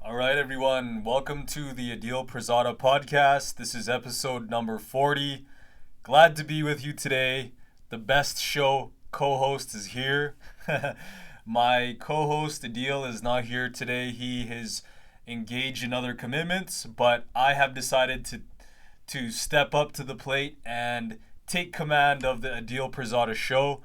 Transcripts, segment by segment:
All right, everyone. Welcome to the Adeel Pirzada podcast. This is episode number 40. Glad to be with you today. The best show co-host is here. My co-host Adeel is not here today. He is engaged in other commitments, but I have decided to step up to the plate and take command of the Adeel Pirzada show.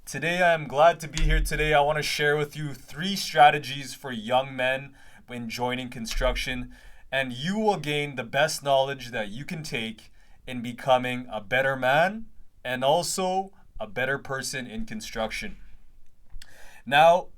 Today, I am glad to be here today. I want to share with you 3 strategies for young men when joining construction, and you will gain the best knowledge that you can take in becoming a better man and also a better person in construction. Now,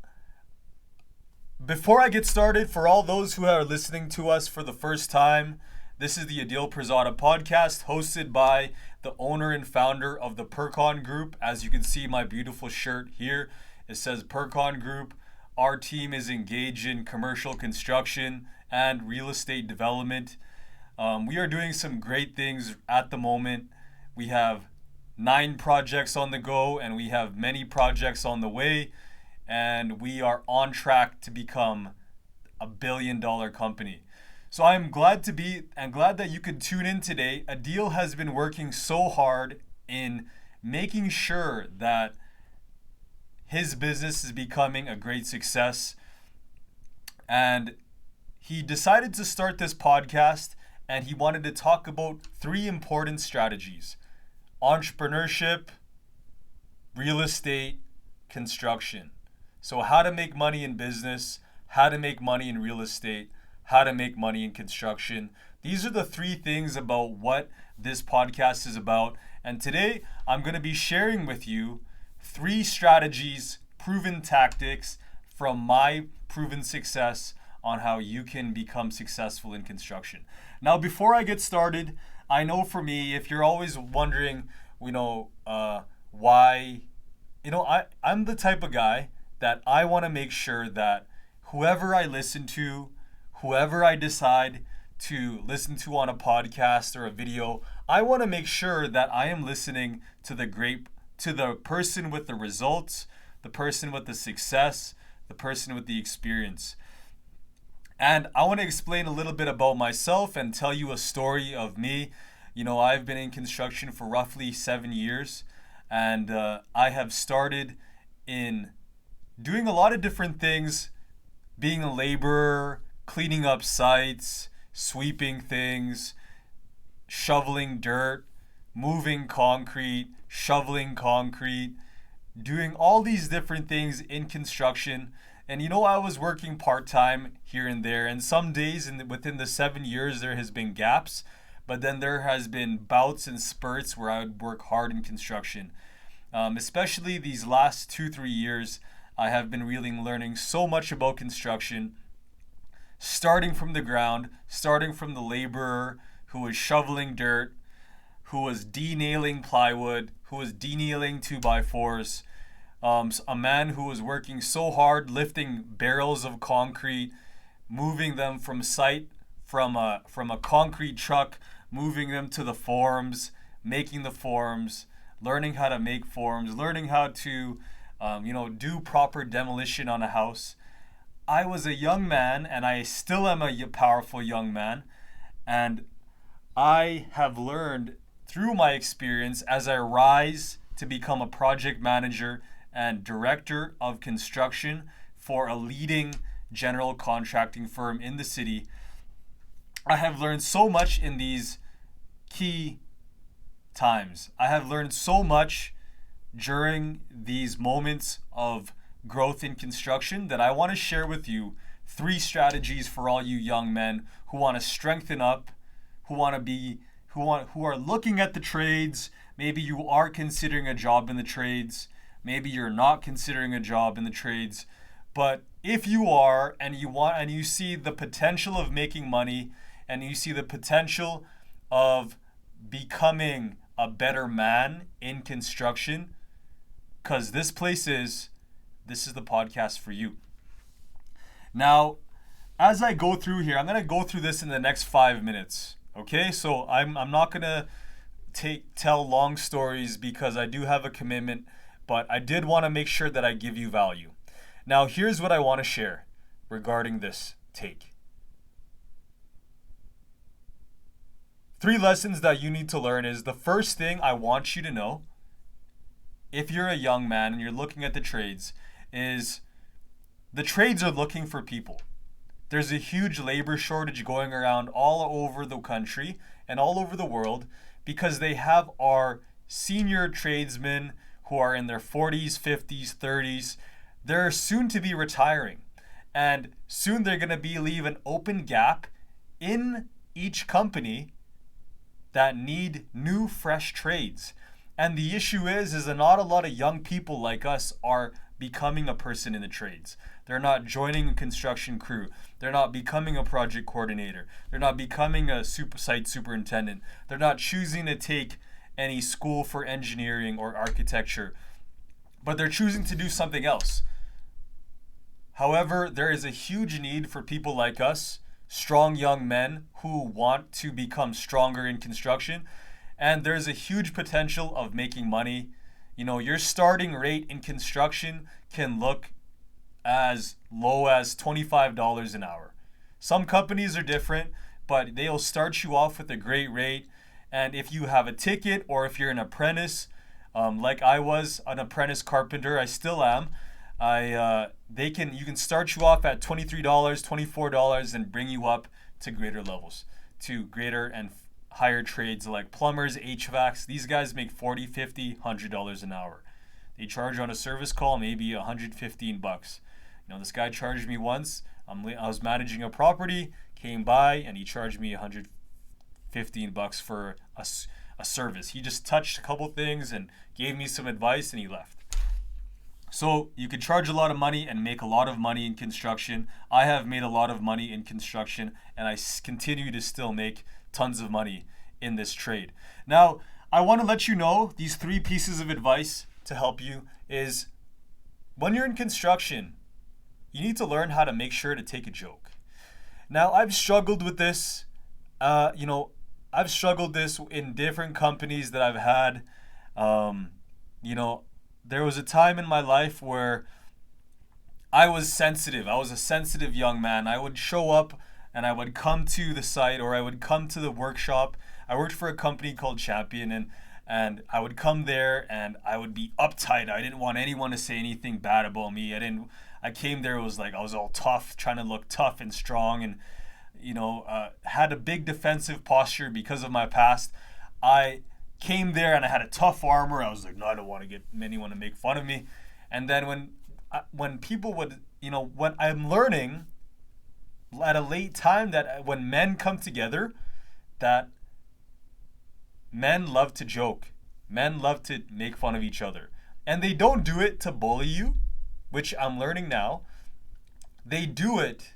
before I get started, for all those who are listening to us for the first time, this is the Adeel Pirzada podcast hosted by the owner and founder of the Pircon Group. As you can see, my beautiful shirt here, it says Pircon Group. Our team is engaged in commercial construction and real estate development. We are doing some great things at the moment. We have 9 projects on the go and we have many projects on the way. And we are on track to become a billion-dollar company. So I'm glad that you could tune in today. Adeel has been working so hard in making sure that his business is becoming a great success. And he decided to start this podcast and he wanted to talk about 3 important strategies: entrepreneurship, real estate, construction. So how to make money in business, how to make money in real estate, how to make money in construction. These are the 3 things about what this podcast is about. And today I'm going to be sharing with you 3 strategies, proven tactics from my proven success on how you can become successful in construction. Now, before I get started, I know for me, if you're always wondering, why, I'm the type of guy that I want to make sure that whoever I listen to, whoever I decide to listen to on a podcast or a video, I want to make sure that I am listening to the person with the results, the person with the success, the person with the experience. And I want to explain a little bit about myself and tell you a story of me. I've been in construction for roughly 7 years, and I have started in doing a lot of different things, being a laborer, cleaning up sites, sweeping things, shoveling dirt, moving concrete, shoveling concrete, doing all these different things in construction. And I was working part-time here and there, and some days within the 7 years there has been gaps, but then there has been bouts and spurts where I would work hard in construction. Especially these last 2-3 years, I have been really learning so much about construction, starting from the ground, starting from the laborer who was shoveling dirt, who was denailing plywood, who was denailing 2x4s, a man who was working so hard lifting barrels of concrete, moving them from site, from a concrete truck, moving them to the forms, making the forms, learning how to make forms, learning how to do proper demolition on a house. I was a young man, and I still am a powerful young man, and I have learned through my experience as I rise to become a project manager and director of construction for a leading general contracting firm in the city. I have learned so much in these key times. I have learned so much during these moments of growth in construction that I want to share with you 3 strategies for all you young men who want to strengthen up, who are looking at the trades. Maybe you are considering a job in the trades. Maybe you're not considering a job in the trades. But if you are and you see the potential of making money and you see the potential of becoming a better man in construction, because this is the podcast for you. Now, as I go through here, I'm going to go through this in the next 5 minutes. Okay, so I'm not going to tell long stories because I do have a commitment, but I did want to make sure that I give you value. Now, here's what I want to share regarding this take. Three lessons that you need to learn is the first thing I want you to know, if you're a young man and you're looking at the trades, is the trades are looking for people. There's a huge labor shortage going around all over the country and all over the world because they have our senior tradesmen who are in their 40s, 50s, 30s. They're soon to be retiring. And soon they're going to leave an open gap in each company that need new, fresh trades. And the issue is that not a lot of young people like us are becoming a person in the trades. They're not joining a construction crew. They're not becoming a project coordinator. They're not becoming a site superintendent. They're not choosing to take any school for engineering or architecture, but they're choosing to do something else. However, there is a huge need for people like us, strong young men who want to become stronger in construction, and there's a huge potential of making money. You know, your starting rate in construction can look as low as $25 an hour. Some companies are different, but they'll start you off with a great rate. And if you have a ticket or if you're an apprentice, like I was an apprentice carpenter, I still am. You can start you off at $23, $24 and bring you up to greater levels, to greater and higher trades like plumbers, HVACs. These guys make $40, $50, $100 an hour. They charge on a service call maybe $115. You know, this guy charged me once. I was managing a property, came by, and he charged me $115 for a service. He just touched a couple things and gave me some advice, and he left. So you can charge a lot of money and make a lot of money in construction. I have made a lot of money in construction, and I continue to still make tons of money in this trade. Now, I want to let you know these 3 pieces of advice to help you is when you're in construction, you need to learn how to make sure to take a joke. Now, I've struggled with this. I've struggled this in different companies that I've had. There was a time in my life where I was sensitive. I was a sensitive young man. I would show up and I would come to the site or I would come to the workshop. I worked for a company called Champion and I would come there and I would be uptight. I didn't want anyone to say anything bad about me. I came there, it was like I was all tough, trying to look tough and strong and, had a big defensive posture because of my past. I came there and I had a tough armor. I was like, no, I don't want to get anyone to make fun of me. And then when people would, when I'm learning at a late time that when men come together, that men love to joke. Men love to make fun of each other. And they don't do it to bully you, which I'm learning now. They do it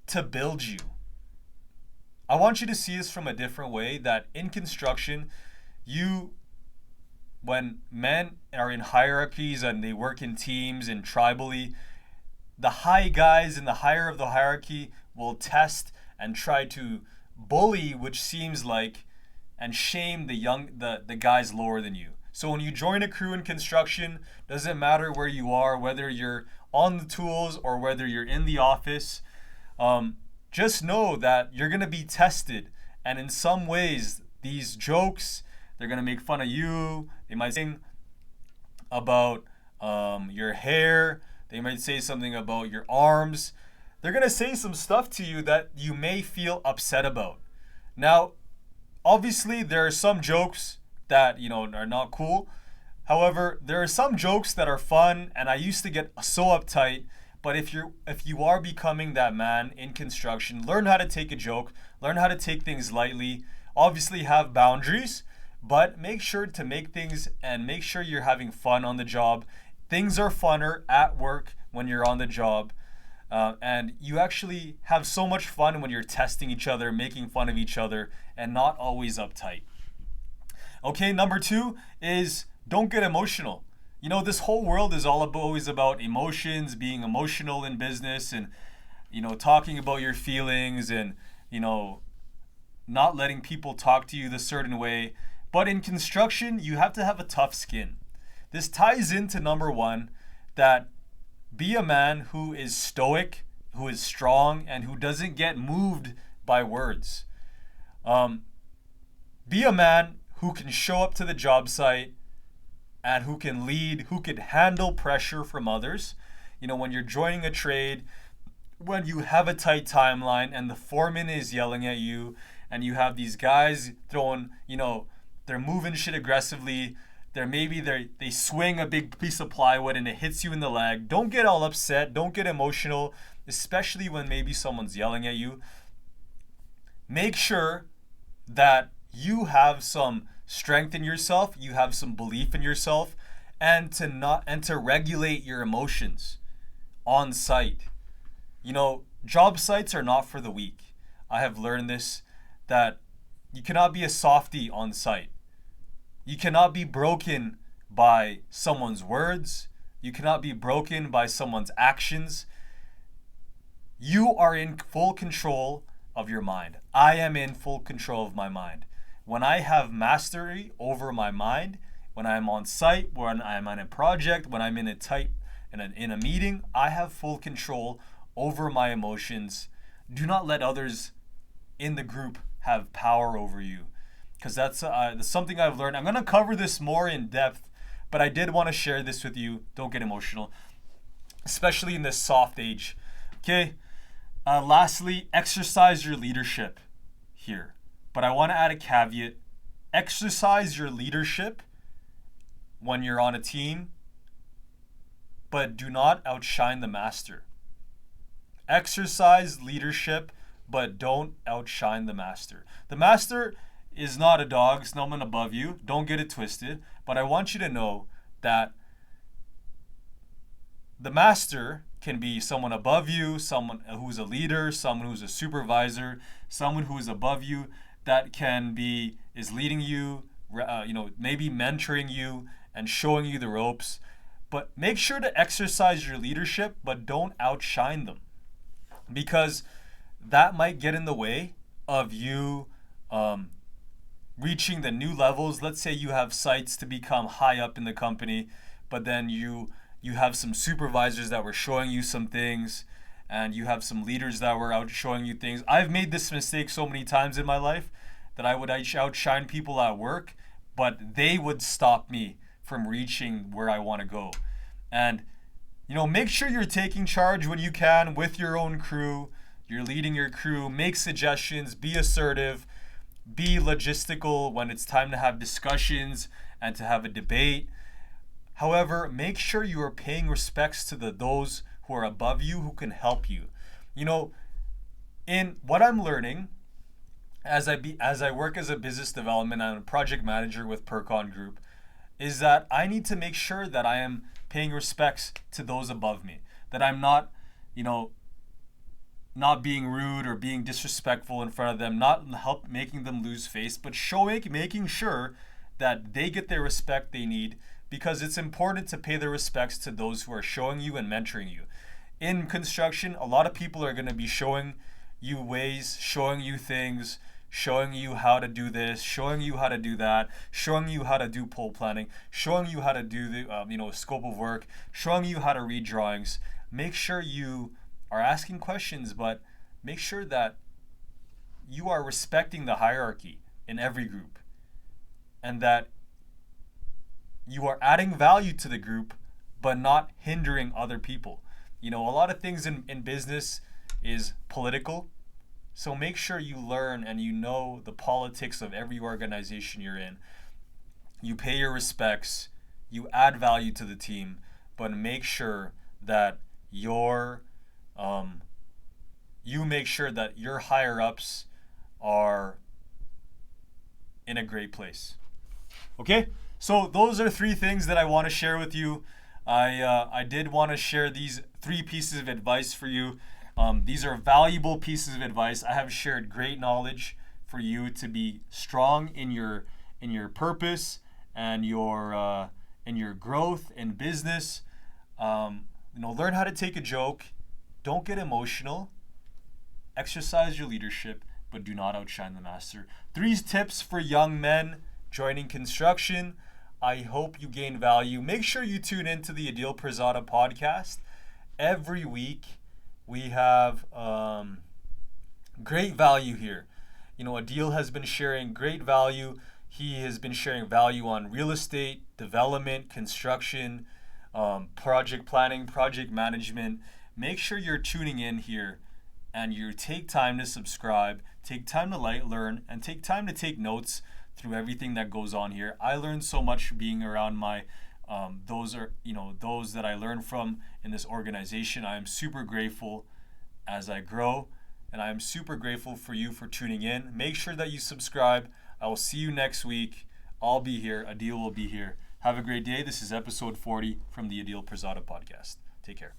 to build you. I want you to see this from a different way, that in construction, when men are in hierarchies and they work in teams and tribally, the high guys in the higher of the hierarchy will test and try to bully, which seems like, and shame the guys lower than you. So when you join a crew in construction, doesn't matter where you are, whether you're on the tools or whether you're in the office, just know that you're going to be tested. And in some ways, these jokes, they're going to make fun of you. They might sing about your hair. They might say something about your arms. They're going to say some stuff to you that you may feel upset about. Now, obviously, there are some jokes that, are not cool. However, there are some jokes that are fun, and I used to get so uptight. But if you are becoming that man in construction, learn how to take a joke, learn how to take things lightly. Obviously, have boundaries, but make sure to make things and make sure you're having fun on the job. Things are funner at work when you're on the job. And you actually have so much fun when you're testing each other, making fun of each other, and not always uptight. Okay, number 2 is don't get emotional. This whole world is always about emotions, being emotional in business and, talking about your feelings and, not letting people talk to you the certain way. But in construction, you have to have a tough skin. This ties into number 1, that be a man who is stoic, who is strong, and who doesn't get moved by words. Be a man who can show up to the job site and who can lead, who can handle pressure from others. When you're joining a trade, when you have a tight timeline and the foreman is yelling at you and you have these guys throwing, they're moving shit aggressively. They swing a big piece of plywood and it hits you in the leg. Don't get all upset. Don't get emotional, especially when maybe someone's yelling at you. Make sure that you have some strength in yourself, you have some belief in yourself, and to regulate your emotions on site. Job sites are not for the weak. I have learned this, that you cannot be a softie on site. You cannot be broken by someone's words. You cannot be broken by someone's actions. You are in full control of your mind. I am in full control of my mind. When I have mastery over my mind, when I'm on site, when I'm on a project, when I'm in a meeting, I have full control over my emotions. Do not let others in the group have power over you, because that's something I've learned. I'm going to cover this more in depth, but I did want to share this with you. Don't get emotional, especially in this soft age. Okay. Lastly, exercise your leadership here. But I want to add a caveat. Exercise your leadership when you're on a team, but do not outshine the master. Exercise leadership, but don't outshine the master. The master is not a dog, someone above you. Don't get it twisted. But I want you to know that the master can be someone above you, someone who's a leader, someone who's a supervisor, someone who is above you that is leading you, maybe mentoring you and showing you the ropes. But make sure to exercise your leadership, but don't outshine them, because that might get in the way of you reaching the new levels. Let's say you have sites to become high up in the company, but then you have some supervisors that were showing you some things, and you have some leaders that were out showing you things. I've made this mistake so many times in my life that I would outshine people at work, but they would stop me from reaching where I want to go. And make sure you're taking charge when you can with your own crew. You're leading your crew. Make suggestions. Be assertive. Be logistical when it's time to have discussions and to have a debate. However, make sure you are paying respects to those who are above you, who can help you. In what I'm learning as I work as a business development and a project manager with Pircon Group, is that I need to make sure that I am paying respects to those above me, that I'm not, not being rude or being disrespectful in front of them, not making them lose face, but making sure that they get the respect they need, because it's important to pay the respects to those who are showing you and mentoring you. In construction, a lot of people are going to be showing you ways, showing you things, showing you how to do this, showing you how to do that, showing you how to do pole planning, showing you how to do the scope of work, showing you how to read drawings. Make sure you are asking questions, but make sure that you are respecting the hierarchy in every group, and that you are adding value to the group, but not hindering other people. A lot of things in business is political. So make sure you learn and you know the politics of every organization you're in. You pay your respects, you add value to the team, but make sure that you make sure that your higher ups are in a great place. Okay? So those are 3 things that I want to share with you. I did want to share these 3 pieces of advice for you. These are valuable pieces of advice. I have shared great knowledge for you to be strong in your purpose and your growth in business. Learn how to take a joke. Don't get emotional. Exercise your leadership, but do not outshine the master. 3 tips for young men joining construction. I hope you gain value. Make sure you tune into the Adeel Pirzada podcast. Every week we have great value here. Adeel has been sharing great value. He has been sharing value on real estate, development, construction, project planning, project management. Make sure you're tuning in here and you take time to subscribe, take time to learn, and take time to take notes through everything that goes on here. I learned so much being around those that I learned from in this organization. I am super grateful as I grow, and I am super grateful for you for tuning in. Make sure that you subscribe. I will see you next week. I'll be here. Adeel will be here. Have a great day. This is episode 40 from the Adeel Pirzada podcast. Take care.